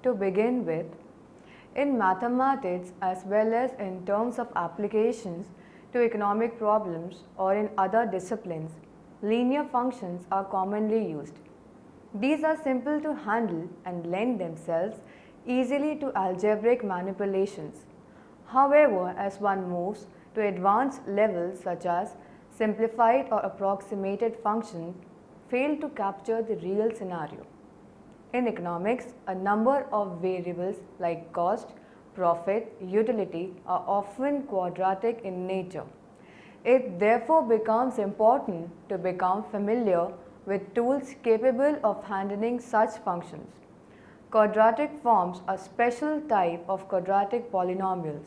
To begin with, in mathematics as well as in terms of applications to economic problems or in other disciplines, linear functions are commonly used. These are simple to handle and lend themselves easily to algebraic manipulations. However, as one moves to advanced levels such as simplified or approximated functions, fail to capture the real scenario. In economics, a number of variables like cost, profit, utility are often quadratic in nature. It therefore becomes important to become familiar with tools capable of handling such functions. Quadratic forms are a special type of quadratic polynomials.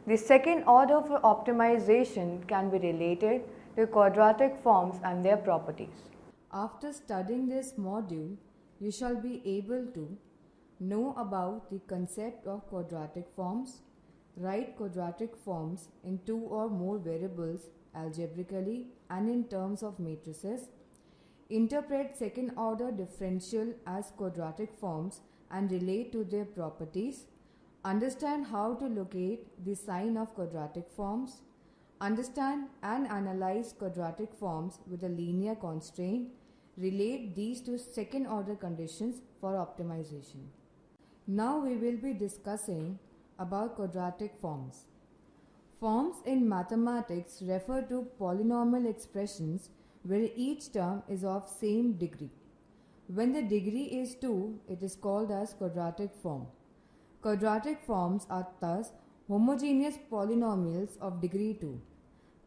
The second order of optimization can be related to quadratic forms and their properties. After studying this module, you shall be able to know about the concept of quadratic forms, write quadratic forms in two or more variables algebraically and in terms of matrices, interpret second order differential as quadratic forms and relate to their properties, understand how to locate the sign of quadratic forms, understand and analyze quadratic forms with a linear constraint, relate these to second order conditions for optimization. Now we will be discussing about quadratic forms. Forms in mathematics refer to polynomial expressions where each term is of same degree. When the degree is 2, it is called as quadratic form. Quadratic forms are thus homogeneous polynomials of degree 2.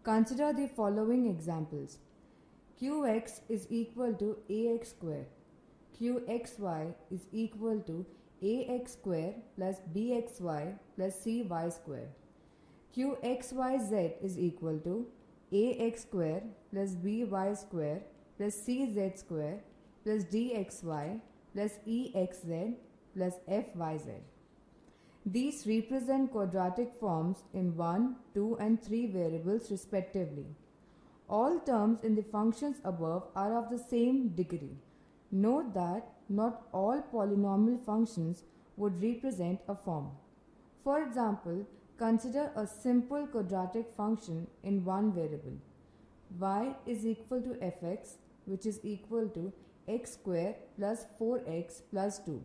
Consider the following examples. Qx is equal to ax square. Qxy is equal to ax square plus bxy plus cy square. Qxyz is equal to ax square plus by square plus cz square plus dxy plus exz plus fyz. These represent quadratic forms in 1, 2 and 3 variables respectively. All terms in the functions above are of the same degree. Note that not all polynomial functions would represent a form. For example, consider a simple quadratic function in one variable. Y is equal to fx, which is equal to x square plus 4x plus 2.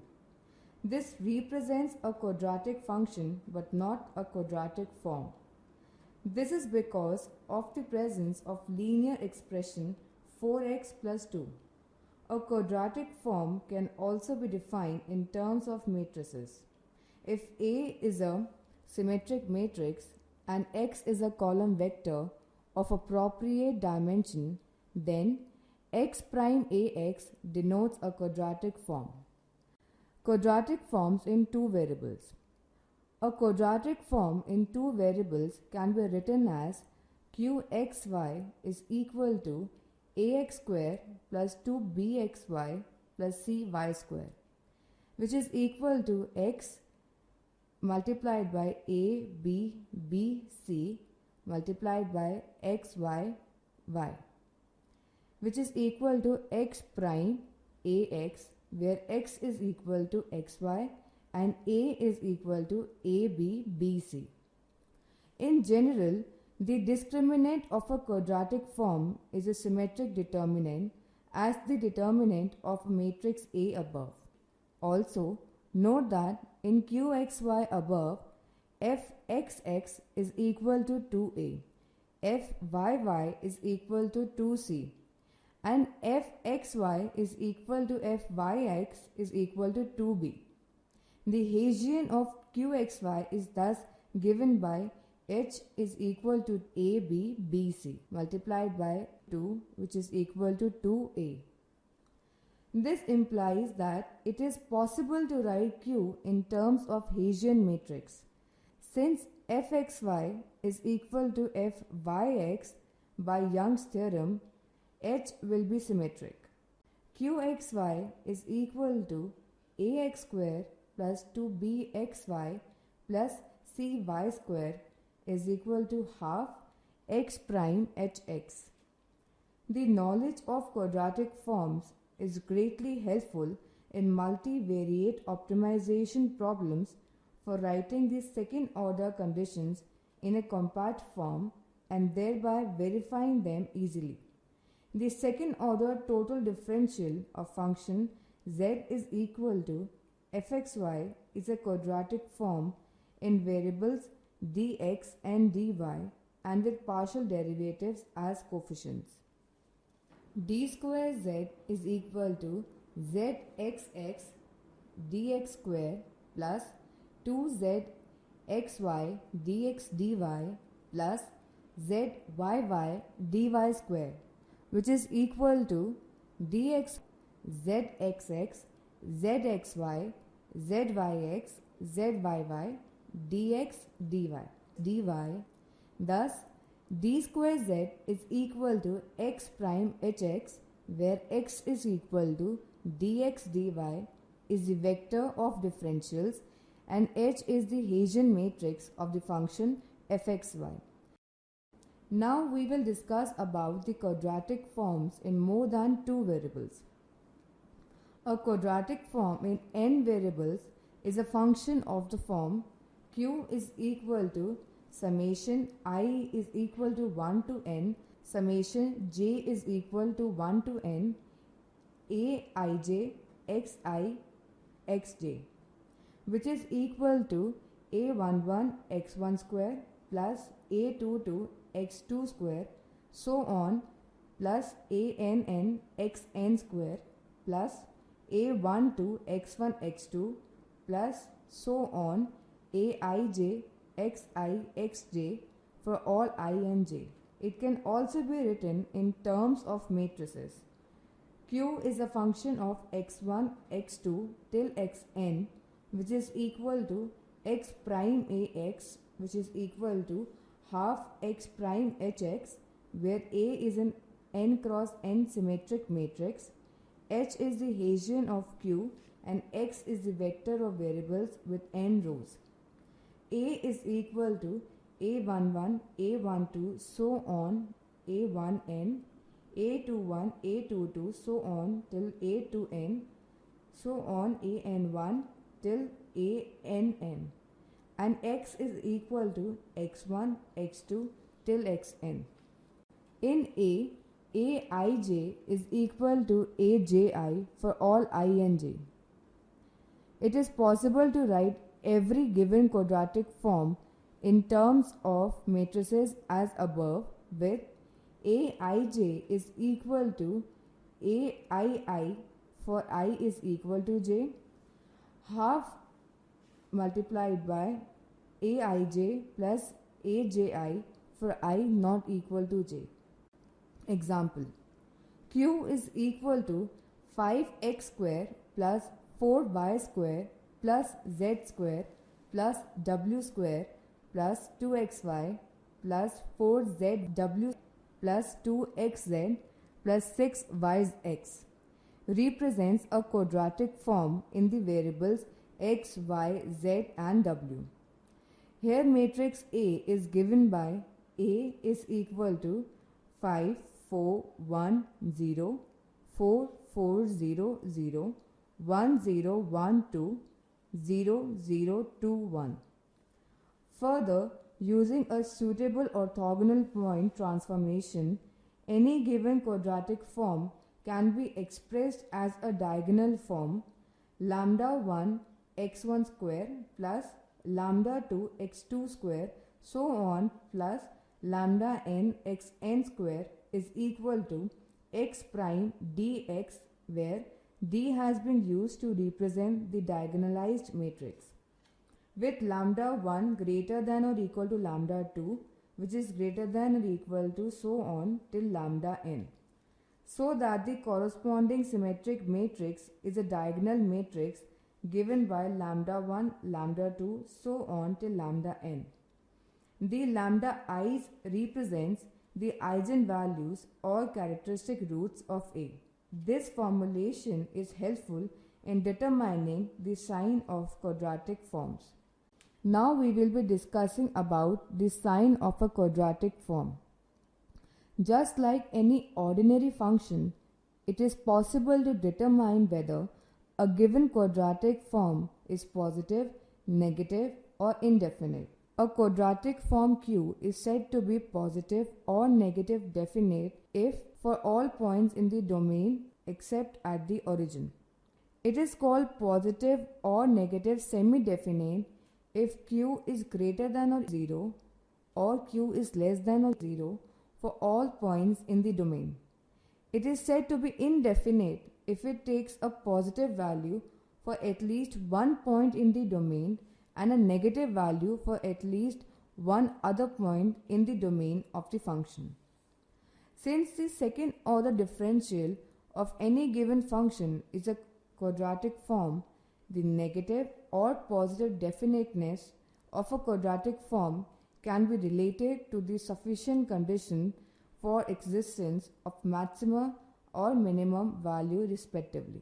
This represents a quadratic function but not a quadratic form. This is because of the presence of linear expression 4x plus 2. A quadratic form can also be defined in terms of matrices. If A is a symmetric matrix and X is a column vector of appropriate dimension, then X prime AX denotes a quadratic form. Quadratic forms in two variables. A quadratic form in two variables can be written as Qxy is equal to ax square plus 2bxy plus cy square, which is equal to x multiplied by a, b, b, c multiplied by x, y, y, which is equal to x prime ax, where x is equal to xy and a is equal to ab, bc. In general, the discriminant of a quadratic form is a symmetric determinant as the determinant of matrix A above. Also, note that in Qxy above, fxx is equal to 2a, fyy is equal to 2c, and fxy is equal to fyx is equal to 2b. The Hessian of Qxy is thus given by h is equal to ab, bc multiplied by 2, which is equal to 2a. This implies that it is possible to write Q in terms of Hessian matrix. Since fxy is equal to fyx by Young's theorem, H will be symmetric. Qxy is equal to ax square plus 2bxy plus cy square is equal to half x prime hx. The knowledge of quadratic forms is greatly helpful in multivariate optimization problems for writing the second order conditions in a compact form and thereby verifying them easily. The second order total differential of function z is equal to fxy is a quadratic form in variables dx and dy and with partial derivatives as coefficients. D square z is equal to zxx dx square plus 2zxy dx dy plus zyy dy square, which is equal to dx zxx zxy zyx zyy dx dy. Thus, d square z is equal to x prime hx, where x is equal to dx dy is the vector of differentials and h is the Hessian matrix of the function fxy. Now we will discuss about the quadratic forms in more than two variables. A quadratic form in n variables is a function of the form q is equal to summation I is equal to 1 to n, summation j is equal to 1 to n, aij xi xj, which is equal to a11 x1 square plus a22 x2 square so on plus ann xn square plus a12 x1 x2 plus so on aij xi xj for all I and j. It can also be written in terms of matrices. Q is a function of x1 x2 till xn, which is equal to x prime ax, which is equal to half x prime hx, where A is an n cross n symmetric matrix, h is the Hessian of Q, and x is the vector of variables with n rows. A is equal to a11, a12, so on, a1n, a21, a22, so on till a2n, so on an1 till ann, and x is equal to x1, x2 till xn. In A, aij is equal to aji for all I and j. It is possible to write every given quadratic form in terms of matrices as above, with aij is equal to aii for I is equal to j, half multiplied by aij plus aji for I not equal to j. Example: Q is equal to 5x square plus 4y square plus z square plus w square plus 2xy plus 4zw plus 2xz plus 6yx represents a quadratic form in the variables x, y, z and w. Here matrix A is given by A is equal to 5, 4, 1, 0, 4, 4, 0, 0, 1, 0, 1, 2, 0, 0, 2, 1. Further, using a suitable orthogonal point transformation, any given quadratic form can be expressed as a diagonal form lambda 1 x1 square plus lambda 2 x2 square so on plus lambda n xn square is equal to x prime dx, where d has been used to represent the diagonalized matrix, with lambda 1 greater than or equal to lambda 2, which is greater than or equal to so on till lambda n, so that the corresponding symmetric matrix is a diagonal matrix given by lambda 1, lambda 2, so on till lambda n. The lambda i's represents the eigenvalues or characteristic roots of A. This formulation is helpful in determining the sign of quadratic forms. Now we will be discussing about the sign of a quadratic form. Just like any ordinary function, it is possible to determine whether a given quadratic form is positive, negative, or indefinite. A quadratic form Q is said to be positive or negative definite if for all points in the domain except at the origin. It is called positive or negative semi-definite if Q is greater than or 0 or Q is less than or 0 for all points in the domain. It is said to be indefinite if it takes a positive value for at least one point in the domain and a negative value for at least one other point in the domain of the function. Since the second order differential of any given function is a quadratic form, the negative or positive definiteness of a quadratic form can be related to the sufficient condition for existence of maximum or minimum value respectively.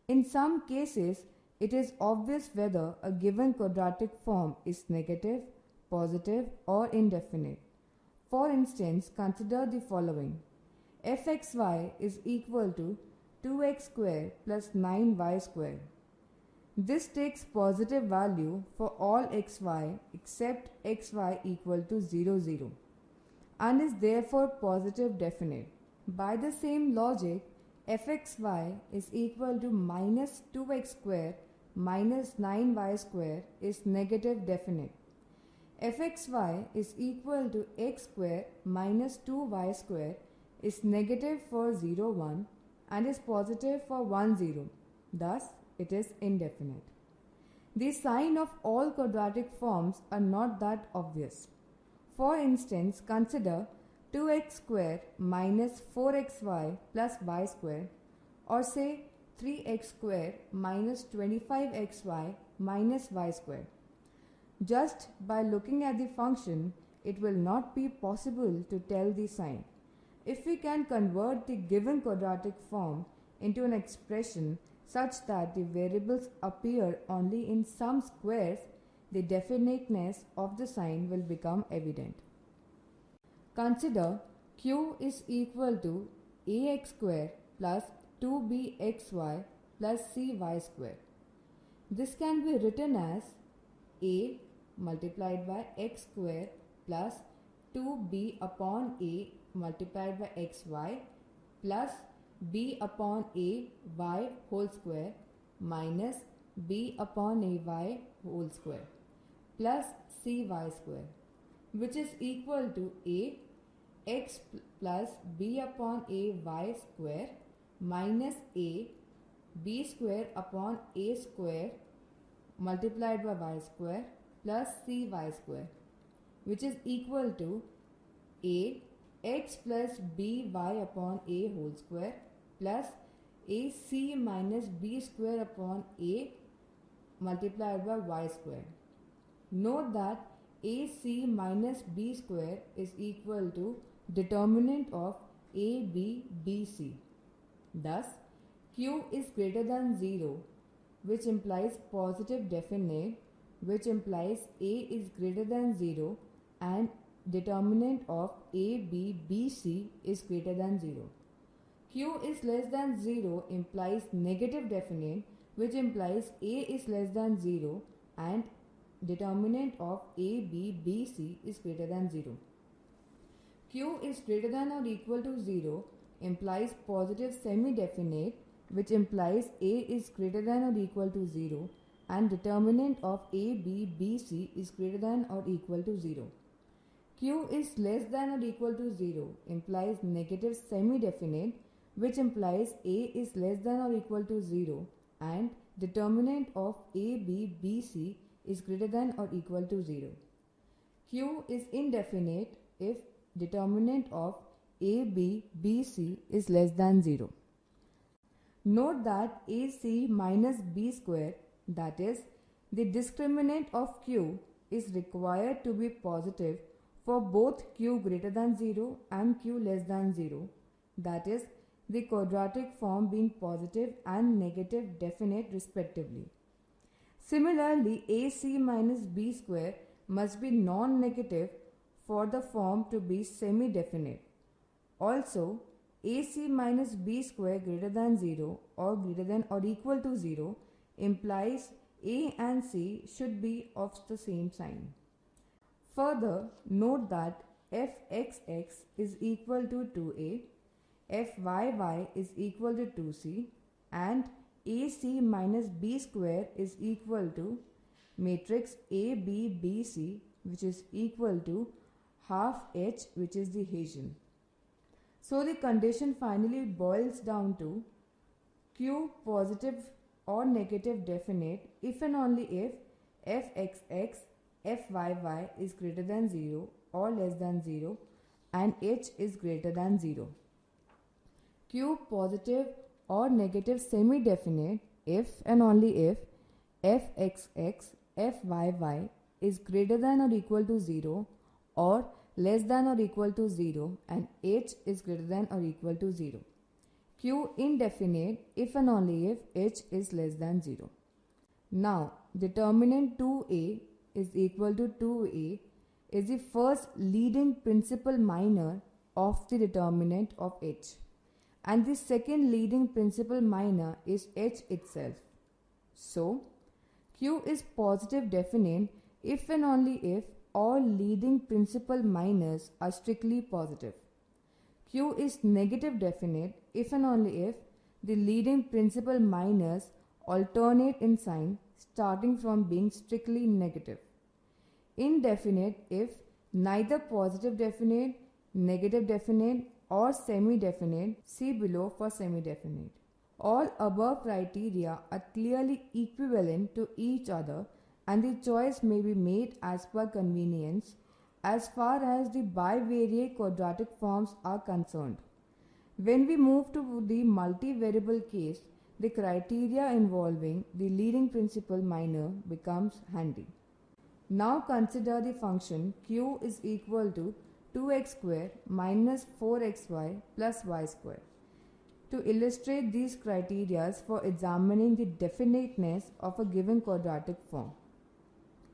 In some cases, it is obvious whether a given quadratic form is negative, positive, or indefinite. For instance, consider the following. fxy is equal to 2x square plus 9y square. This takes positive value for all xy except xy equal to 0, 0 and is therefore positive definite. By the same logic, fxy is equal to minus 2x square minus 9y square is negative definite. fxy is equal to x square minus 2y square is negative for 0, 1 and is positive for 1, 0. Thus, it is indefinite. The sign of all quadratic forms are not that obvious. For instance, consider 2x square minus 4xy plus y square, or say 3x square minus 25xy minus y square. Just by looking at the function, it will not be possible to tell the sign. If we can convert the given quadratic form into an expression such that the variables appear only in some squares, the definiteness of the sign will become evident. Consider Q is equal to ax square plus 2bxy plus cy square. This can be written as a multiplied by x square plus 2b upon a multiplied by xy plus b upon a y whole square minus b upon a y whole square plus cy square, which is equal to a x plus b upon a y square minus a b square upon a square multiplied by y square plus cy square, which is equal to a x plus by upon a whole square plus ac minus b square upon a multiplied by y square. Note that ac minus b square is equal to determinant of bc. Thus, q is greater than 0, which implies positive definite, which implies a is greater than 0 and determinant of bc is greater than 0. Q is less than 0 implies negative definite, which implies a is less than 0 and determinant of bc is greater than 0. Q is greater than or equal to 0 implies positive semi-definite, which implies a is greater than or equal to 0 and determinant of bc is greater than or equal to 0. Q is less than or equal to 0 implies negative semi-definite, which implies a is less than or equal to 0 and determinant of bc is greater than or equal to 0. Q is indefinite if determinant of bc is less than 0. Note that ac minus b square, that is, the discriminant of q, is required to be positive for both q greater than 0 and q less than 0, that is, the quadratic form being positive and negative definite respectively. Similarly, ac minus b square must be non-negative for the form to be semi-definite. Also, AC minus B square greater than 0 or greater than or equal to 0 implies A and C should be of the same sign. Further, note that fxx is equal to 2a, fyy is equal to 2c, and ac minus b square is equal to matrix ABBC, which is equal to half H, which is the Hessian. So the condition finally boils down to Q positive or negative definite if and only if fxx, fyy is greater than 0 or less than 0 and H is greater than 0. Q positive or negative semi-definite if and only if fxx, fyy is greater than or equal to 0 or less than or equal to 0 and H is greater than or equal to 0. Q indefinite if and only if H is less than 0. Now, determinant 2A is equal to 2A is the first leading principal minor of the determinant of H, and the second leading principal minor is H itself. So, Q is positive definite if and only if all leading principal minors are strictly positive. Q is negative definite if and only if the leading principal minors alternate in sign starting from being strictly negative. Indefinite if neither positive definite, negative definite or semi-definite, see below for semi-definite. All above criteria are clearly equivalent to each other and the choice may be made as per convenience as far as the bivariate quadratic forms are concerned. When we move to the multivariable case, the criteria involving the leading principal minor becomes handy. Now consider the function q is equal to 2x square minus 4xy plus y square. To illustrate these criteria for examining the definiteness of a given quadratic form.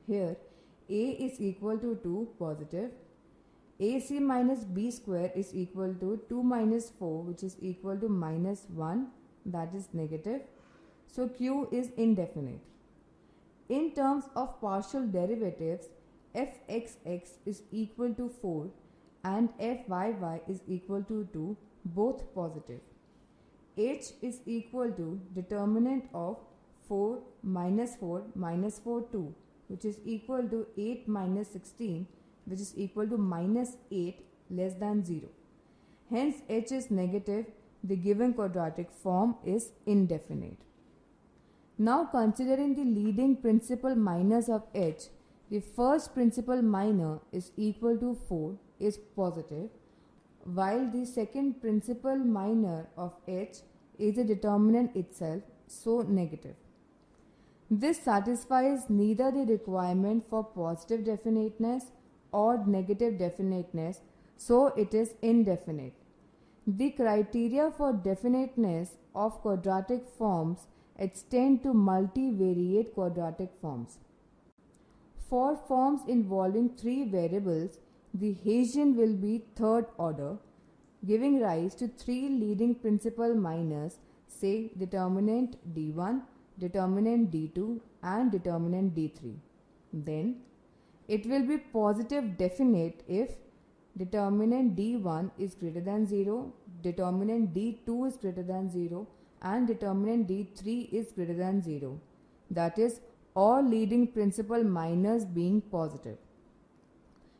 Here, a is equal to 2 positive, ac minus b square is equal to 2 minus 4 which is equal to minus 1, that is negative. So q is indefinite. In terms of partial derivatives, fxx is equal to 4 and fyy is equal to 2, both positive. H is equal to determinant of 4 minus 4 minus 4 2, which is equal to 8 minus 16, which is equal to minus 8 less than 0. Hence H is negative, the given quadratic form is indefinite. Now considering the leading principal minors of H, the first principal minor is equal to 4 is positive, while the second principal minor of H is the determinant itself, so negative. This satisfies neither the requirement for positive definiteness or negative definiteness, so it is indefinite. The criteria for definiteness of quadratic forms extend to multivariate quadratic forms. For forms involving 3 variables, the Hessian will be third order, giving rise to 3 leading principal minors, say determinant D1, determinant D2 and determinant D3. Then it will be positive definite if determinant D1 is greater than 0, determinant D2 is greater than 0 and determinant D3 is greater than 0. That is, all leading principal minors being positive.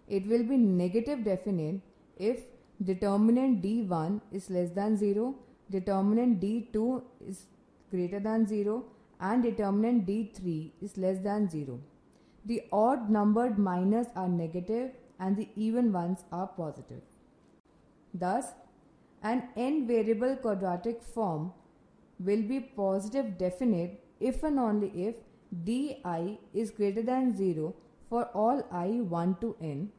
It will be negative definite if determinant D1 is less than 0, determinant D2 is greater than 0 and determinant D3 is less than 0. The odd numbered minors are negative and the even ones are positive. Thus, an n variable quadratic form will be positive definite if and only if di is greater than 0 for all I 1 to n,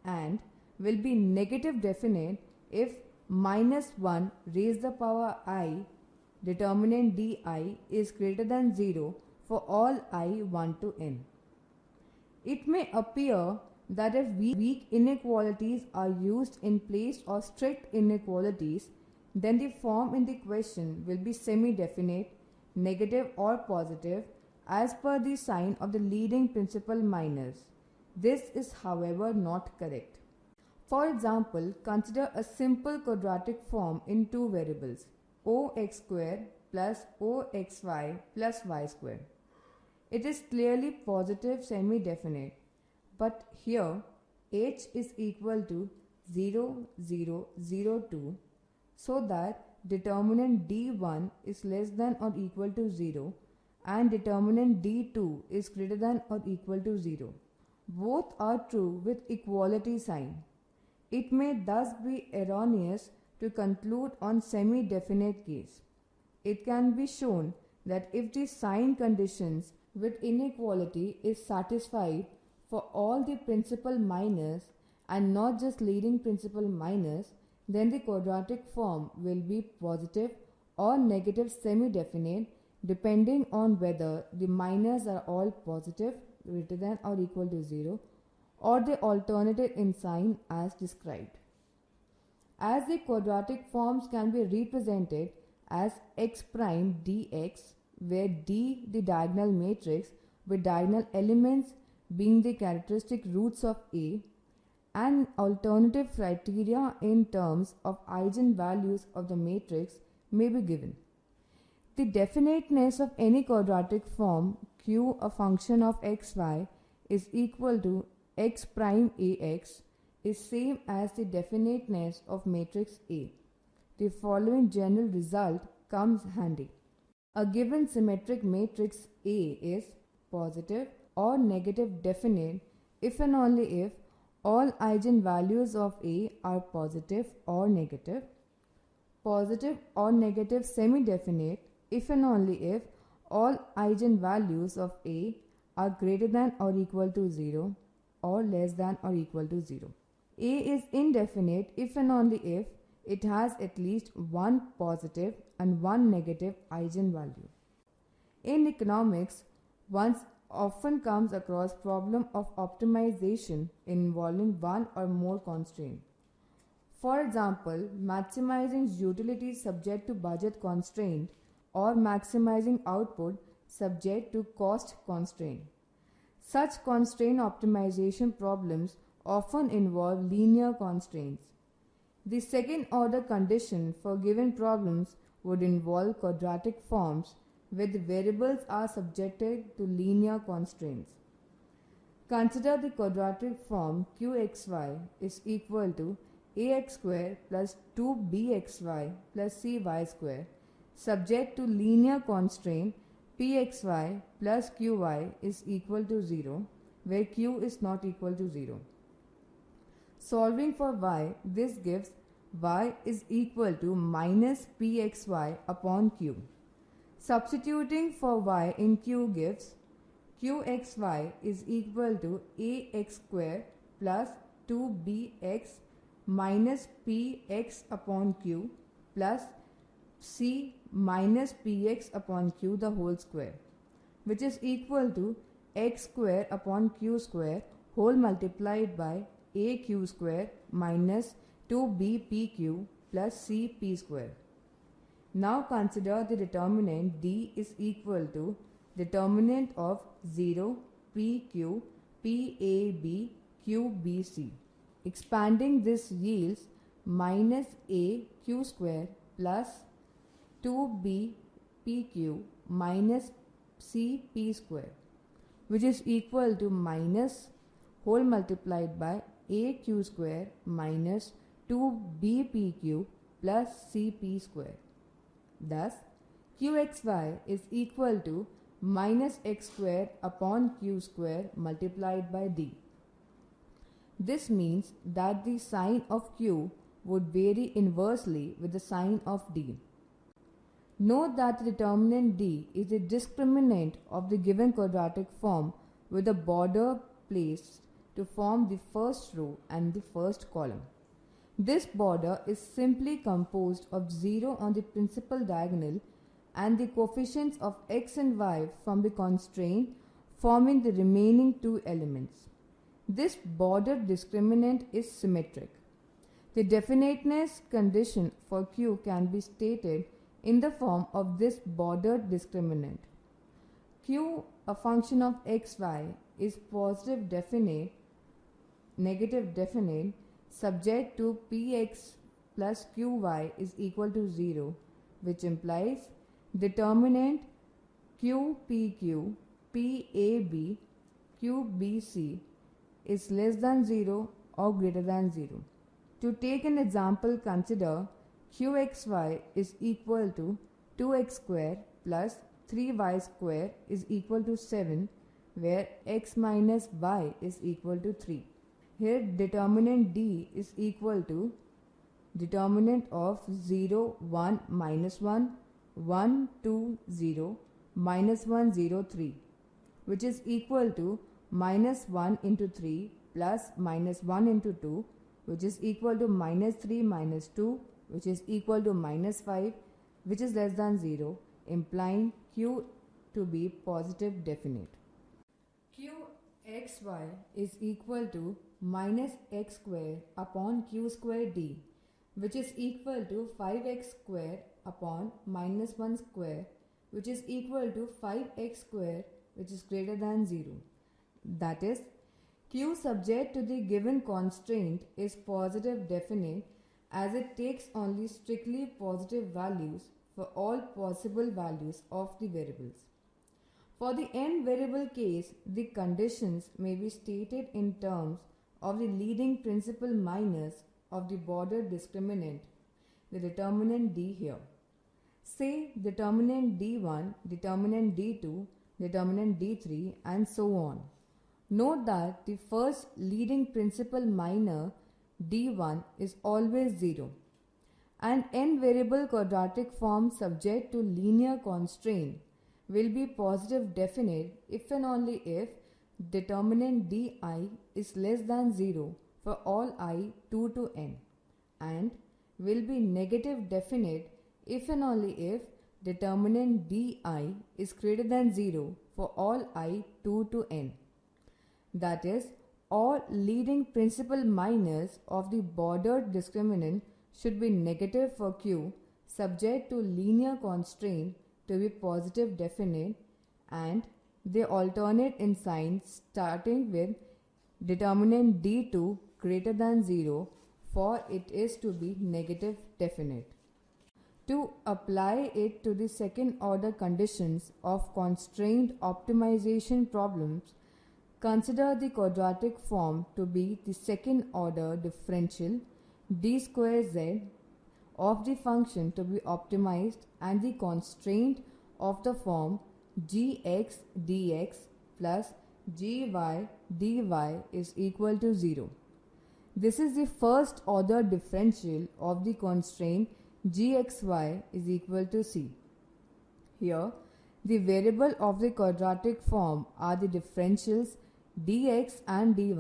and will be negative definite if minus 1 raised the power I determinant di is greater than 0 for all I 1 to n. It may appear that if weak inequalities are used in place of strict inequalities, then the form in the question will be semi-definite, negative or positive as per the sign of the leading principal minus. This is however not correct. For example, consider a simple quadratic form in two variables, ox square plus oxy plus y square. It is clearly positive semi-definite, but here h is equal to 0, 0, 0, 2, so that determinant d1 is less than or equal to 0 and determinant d2 is greater than or equal to 0. Both are true with equality sign. It may thus be erroneous to conclude on semi-definite case. It can be shown that if the sign conditions with inequality is satisfied for all the principal minors and not just leading principal minors, then the quadratic form will be positive or negative semi-definite depending on whether the minors are all positive, greater than or equal to 0, or the alternative in sign as described. As the quadratic forms can be represented as x prime dx, where D the diagonal matrix with diagonal elements being the characteristic roots of A, and alternative criteria in terms of eigenvalues of the matrix may be given. The definiteness of any quadratic form Q, a function of xy, is equal to x prime ax is same as the definiteness of matrix A. The following general result comes handy. A given symmetric matrix A is positive or negative definite if and only if all eigenvalues of A are positive or negative semi-definite if and only if all eigenvalues of A are greater than or equal to 0 or less than or equal to 0. A is indefinite if and only if it has at least one positive and one negative eigenvalue. In economics, one often comes across problem of optimization involving one or more constraints. For example, maximizing utility subject to budget constraint or maximizing output subject to cost constraint. Such constraint optimization problems often involve linear constraints. The second order condition for given problems would involve quadratic forms where the variables are subjected to linear constraints. Consider the quadratic form qxy is equal to ax square plus 2bxy plus cy square subject to linear constraint pxy plus qy is equal to 0 where q is not equal to 0. Solving for y, this gives y is equal to minus pxy upon q. Substituting for y in q gives qxy is equal to ax square plus 2bx minus px upon q plus c minus px upon q the whole square, which is equal to x square upon q square whole multiplied by aq square minus 2bpq plus cp square. Now consider the determinant d is equal to determinant of 0 pq pab qbc. Expanding this yields minus a q square plus 2b pq minus c p square, which is equal to minus whole multiplied by a q square minus 2b pq plus cp square. Thus, qxy is equal to minus x square upon q square multiplied by d. This means that the sign of q would vary inversely with the sign of d. Note that the determinant d is the discriminant of the given quadratic form with a border placed to form the first row and the first column. This border is simply composed of 0 on the principal diagonal and the coefficients of x and y from the constraint forming the remaining two elements. This border discriminant is symmetric. The definiteness condition for Q can be stated in the form of this bordered discriminant. Q, a function of xy, is positive definite, negative definite, subject to px plus qy is equal to 0, which implies determinant qpq, pab, qbc is less than 0 or greater than 0. To take an example, consider qxy is equal to 2x square plus 3y square is equal to 7, where x minus y is equal to 3. Here determinant D is equal to determinant of 0, 1, minus 1, 1, 2, 0, minus 1, 0, 3, which is equal to minus 1 into 3 plus minus 1 into 2, which is equal to minus 3 minus 2, which is equal to minus 5, which is less than 0, implying Q to be positive definite. Qxy is equal to minus x square upon q square d, which is equal to 5x square upon minus 1 square, which is equal to 5x square, which is greater than 0. That is, Q subject to the given constraint is positive definite as it takes only strictly positive values for all possible values of the variables. For the n variable case, the conditions may be stated in terms of the leading principal minus of the border discriminant, the determinant D here. Say determinant D1, determinant D2, determinant D3 and so on. Note that the first leading principal minor D1 is always 0. An n variable quadratic form subject to linear constraint will be positive definite if and only if determinant Di is less than 0 for all I 2 to n, and will be negative definite if and only if determinant Di is greater than 0 for all I 2 to n. That is, all leading principal minors of the bordered discriminant should be negative for Q subject to linear constraint to be positive definite, and they alternate in sign starting with determinant D2 greater than 0 for it is to be negative definite. To apply it to the second order conditions of constraint optimization problems, consider the quadratic form to be the second order differential d square z of the function to be optimized and the constraint of the form gx dx plus gy dy is equal to 0. This is the first order differential of the constraint gxy is equal to c. Here, the variable of the quadratic form are the differentials dx and dy.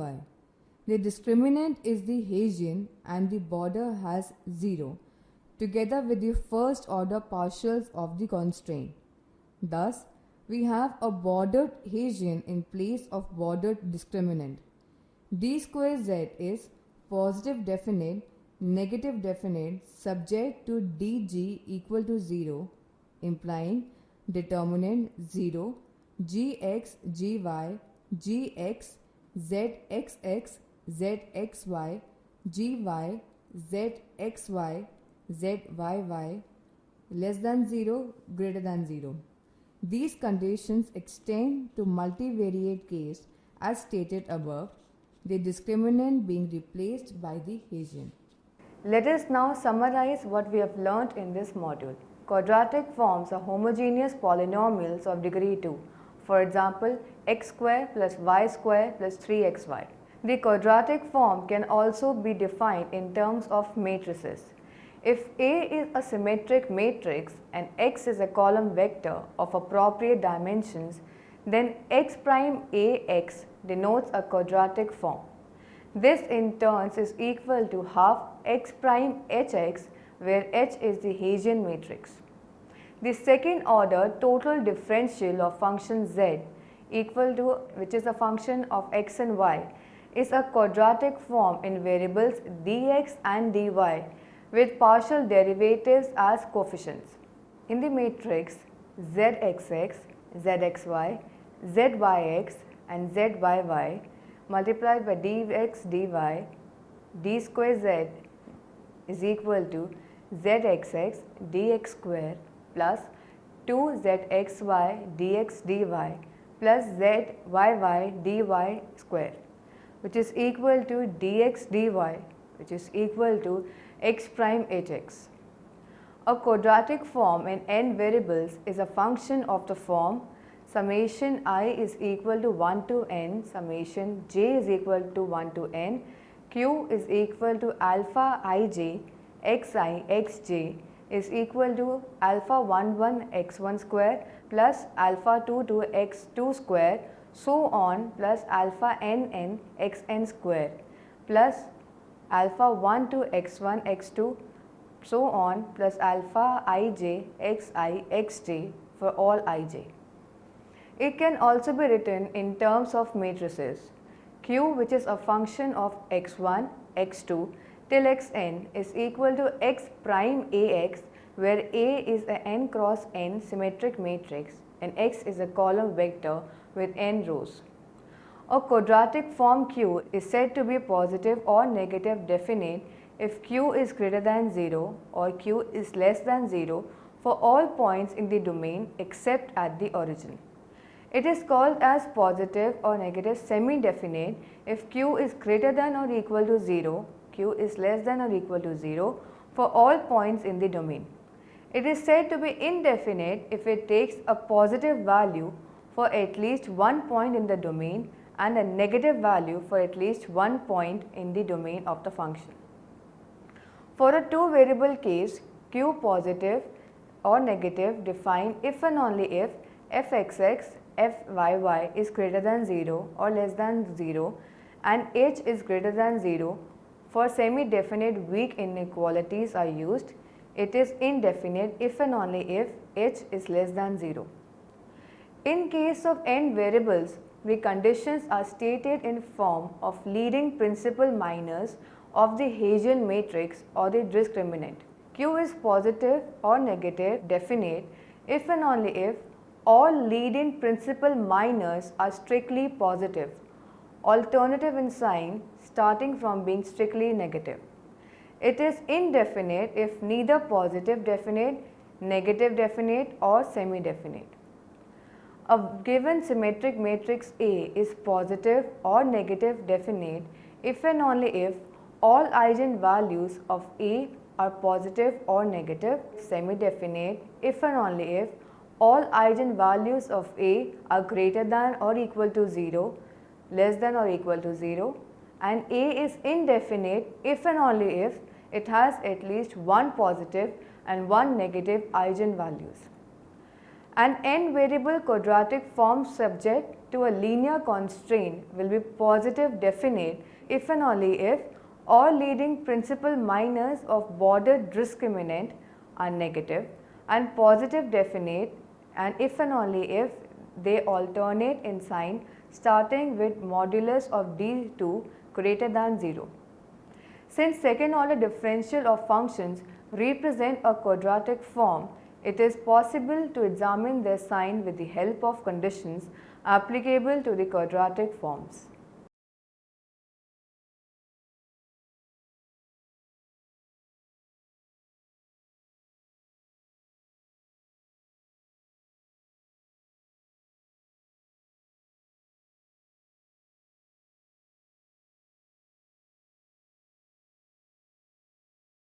The discriminant is the Hessian and the border has 0, together with the first order partials of the constraint. Thus, we have a bordered Hessian in place of bordered discriminant. D square z is positive definite, negative definite subject to dg equal to 0, implying determinant 0, gx gy, gx zxx zxy, gy zxy, zyy less than 0, greater than 0. These conditions extend to multivariate case as stated above, the discriminant being replaced by the Hessian. Let us now summarize what we have learnt in this module. Quadratic forms are homogeneous polynomials of degree 2. For example, x square plus y square plus 3xy. The quadratic form can also be defined in terms of matrices. If A is a symmetric matrix and X is a column vector of appropriate dimensions, then X prime AX denotes a quadratic form. This in turn is equal to half X prime HX, where H is the Hessian matrix. The second order total differential of function Z equal to, which is a function of X and Y, is a quadratic form in variables dx and dy with partial derivatives as coefficients. In the matrix zxx, zxy, zyx and zyy multiplied by dx dy, d square z is equal to zxx dx square plus 2zxy dx dy plus zyy dy square, which is equal to dx dy, which is equal to x prime hx. A quadratic form in n variables is a function of the form summation I is equal to 1 to n, summation j is equal to 1 to n, q is equal to alpha ij, xi, xj is equal to alpha 11 x1 square plus alpha 22 x2 square so on plus alpha nn xn square plus alpha 1 to x1 x2 so on plus alpha ij xi xj for all ij. It can also be written in terms of matrices. Q, which is a function of x1, x2 till xn is equal to x prime ax, where A is a n cross n symmetric matrix and x is a column vector with n rows. A quadratic form Q is said to be positive or negative definite if Q is greater than 0 or Q is less than 0 for all points in the domain except at the origin. It is called as positive or negative semi-definite if Q is greater than or equal to 0, Q is less than or equal to 0 for all points in the domain. It is said to be indefinite if it takes a positive value for at least one point in the domain and a negative value for at least one point in the domain of the function. For a two variable case, Q positive or negative defined if and only if fxx, fyy is greater than 0 or less than 0 and h is greater than 0 for semi-definite weak inequalities are used. It is indefinite if and only if h is less than 0. In case of n variables, the conditions are stated in form of leading principal minors of the Hessian matrix or the discriminant. Q is positive or negative definite if and only if all leading principal minors are strictly positive, alternative in sign starting from being strictly negative. It is indefinite if neither positive definite, negative definite or semi-definite. A given symmetric matrix A is positive or negative definite if and only if all eigenvalues of A are positive or negative, semi-definite if and only if all eigenvalues of A are greater than or equal to 0, less than or equal to 0, and A is indefinite if and only if it has at least one positive and one negative eigenvalues. An n variable quadratic form subject to a linear constraint will be positive definite if and only if all leading principal minors of bordered discriminant are negative, and positive definite and if and only if they alternate in sign starting with modulus of d2 greater than 0. Since second order differential of functions represent a quadratic form, it is possible to examine their sign with the help of conditions applicable to the quadratic forms.